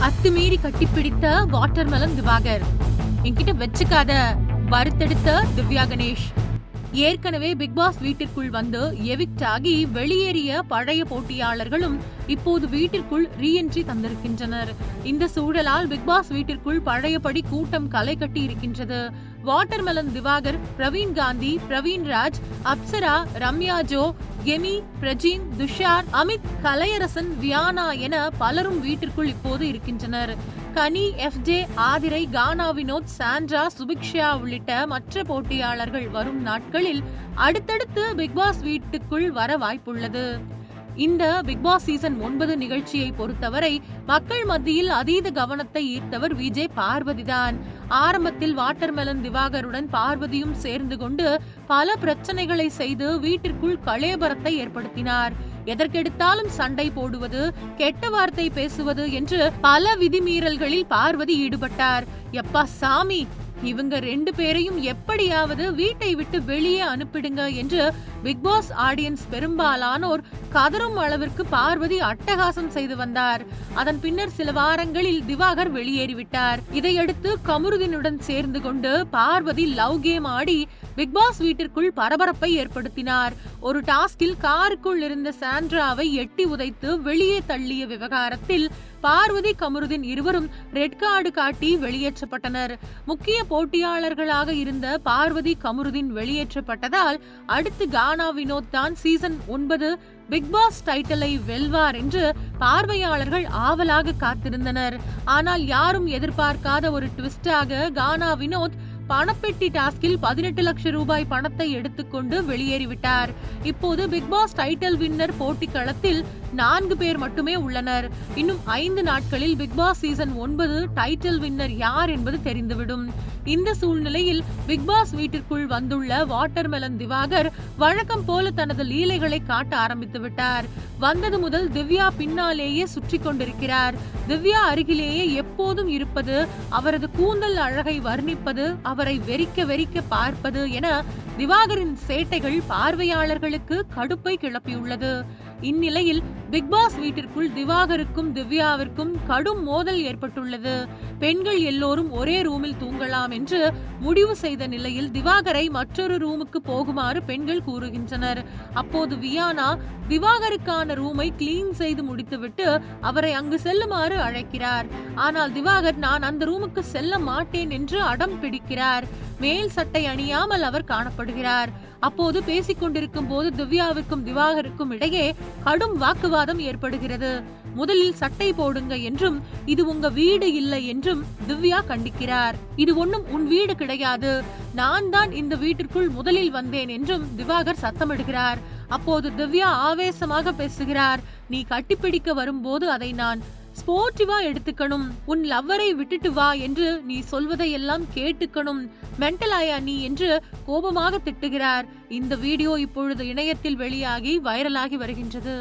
அத்துமீறி கட்டிப்பிடித்த வாட்டர்மெலன் திவாகர். என்கிட்ட வச்சுக்காத, வறுத்தெடுத்த திவ்யா கணேஷ். ஏற்கனவே பிக் பாஸ் வீட்டிற்குள் வந்து எவிக்ட் ஆகி வெளியேறிய பழைய போட்டியாளர்களும் இப்போது வீட்டிற்குள் ரீஎன்ட்ரி தந்திருக்கின்றனர். இந்த சூழலால் பிக் பாஸ் வீட்டிற்குள் பழையபடி கூட்டம் களை கட்டி இருக்கின்றது. வாட்டர்மெலன் திவாகர், பிரவீன் காந்தி, பிரவீன் ராஜ், அப்சரா, ரம்யா ஜோ, கெமி, பிரஜின், துஷார், அமித், கலையரசன், வியானா என பலரும் வீட்டிற்குள் இப்போது இருக்கின்றனர். கனி, எஃப்ஜே, ஆதிரை, கானா வினோத், சாண்ட்ரா, சுபிக்ஷா உள்ளிட்ட மற்ற போட்டியாளர்கள் வரும் நாட்களில் அடுத்தடுத்து பிக்பாஸ் வீட்டுக்குள் வர வாய்ப்புள்ளது. இந்த பிக்பாஸ் சீசன் 9 நிகழ்ச்சியை பொறுத்தவரை மக்கள் மத்தியில் அதீத கவனத்தை ஈர்த்தவர் விஜய் பார்வதிதான். ஆரம்பத்தில் வாட்டர்மெலன் திவாகருடன் பார்வதியும் சேர்ந்து கொண்டு பல பிரச்சனைகளை செய்து வீட்டிற்குள் கலேபரத்தை ஏற்படுத்தினார். எதற்கெடுத்தாலும் சண்டை போடுவது, கெட்ட வார்த்தை பேசுவது என்று பல விதிமீறல்களில் பார்வதி ஈடுபட்டார். எப்பா சாமி, இவங்க 2 பேரையும் எப்படியாவது வீட்டை விட்டு வெளியே அனுப்பிடுங்க என்று பிக்பாஸ் ஆடியன்ஸ் பெரும்பாலானோர் கதறும் அளவிற்கு பார்வதி அட்டகாசம் செய்து வந்தார். அதன் பின்னர் சில வாரங்களில் திவாகர் வெளியேறிவிட்டார். இதையடுத்து கமருதீனுடன் சேர்ந்து கொண்டு பார்வதி லவ் கேம் ஆடி பிக்பாஸ் வீட்டிற்குள் பரபரப்பை ஏற்படுத்தினார். ஒரு டாஸ்கில் காருக்குள் இருந்த சாண்ட்ராவை எட்டி உதைத்து வெளியே தள்ளிய விவகாரத்தில் பார்வதி, கமருதீன் இருவரும் ரெட் கார்டு காட்டி வெளியேற்றப்பட்டனர். முக்கிய போட்டியாளர்களாக இருந்த பார்வதி, கமருதீன் வெளியேற்றப்பட்டதால் அடுத்து கானா வினோத் தான் சீசன் 9 பிக்பாஸ் டைட்டிலை வெல்வார் என்று பார்வையாளர்கள் ஆவலாக காத்திருந்தனர். ஆனால் யாரும் எதிர்பார்க்காத ஒரு ட்விஸ்டாக கானா வினோத் பணப்பெட்டி டாஸ்கில் 18 லட்சம் ரூபாய் பணத்தை எடுத்துக்கொண்டு வெளியேறிவிட்டார். இப்போது பிக்பாஸ் டைட்டில் வின்னர் போட்டி களத்தில் 4 பேர் மட்டுமே உள்ளனர். இன்னும் 5 நாட்களில் பிக்பாஸ் சீசன் 9 டைட்டில் வின்னர் யார் என்பது தெரிந்துவிடும். இந்த சூழ்நிலையில் பிக்பாஸ் வீட்டிற்குள் வந்துள்ள வாட்டர்மெலன் திவாகர் வழக்கம் போல தனது லீலைகளை காட்ட ஆரம்பித்து விட்டார். வந்தது முதல் திவ்யா பின்னாலேயே சுற்றி கொண்டிருக்கிறார். திவ்யா அருகிலேயே எப்போதும் இருப்பது, அவரது கூந்தல் அழகை வர்ணிப்பது, அவரை வெறிக்க வெறிக்க பார்ப்பது என திவாகரின் சேட்டைகள் பார்வையாளர்களுக்கு கடுப்பை கிளப்பியுள்ளது. இந்நிலையில் பிக்பாஸ் வீட்டிற்குள் திவாகருக்கும் திவ்யாவிற்கும் கடும் மோதல் ஏற்பட்டுள்ளது. பெண்கள் எல்லோரும் ஒரே ரூமில் தூங்கலாம் என்று முடிவு செய்த நிலையில் திவாகரை மற்றொரு ரூமுக்கு போகுமாறு பெண்கள் கூறுகின்றனர். அப்போது வியானா திவாகருக்கான ரூமை கிளீன் செய்து முடித்துவிட்டு அவரை அங்கு செல்லுமாறு அழைக்கிறார். ஆனால் திவாகர் நான் அந்த ரூமுக்கு செல்ல மாட்டேன் என்று அடம் பிடிக்கிறார். மேல் சட்டை அணியாமல் அவர் காணப்படுகிறார். அப்போது பேசிக் கொண்டிருக்கும் போது திவ்யாவிற்கும் திவாகருக்கும் இடையே கடும் வாக்குவாதம் ஏற்படுகிறது. முதலில் சட்டை போடுங்க என்றும் இது உங்க வீடு இல்லை என்றும் திவ்யா கண்டிக்கிறார். இது ஒண்ணும் உன் வீடு கிடையாது, நான் தான் இந்த வீட்டிற்குள் முதலில் வந்தேன் என்றும் திவாகர் சத்தமிடுகிறார். அப்போது திவ்யா ஆவேசமாக பேசுகிறார். நீ கட்டிப்பிடிக்க வரும்போது அதை நான் ஸ்போர்ட்டிவா எடுத்துக்கணும், உன் லவ்வரை விட்டுட்டு வா என்று நீ சொல்வதையெல்லாம் கேட்டுக்கணும், மென்டல் ஆயா நீ என்று கோபமாக திட்டுகிறார். இந்த வீடியோ இப்பொழுது இணையத்தில் வெளியாகி வைரலாகி வருகின்றது.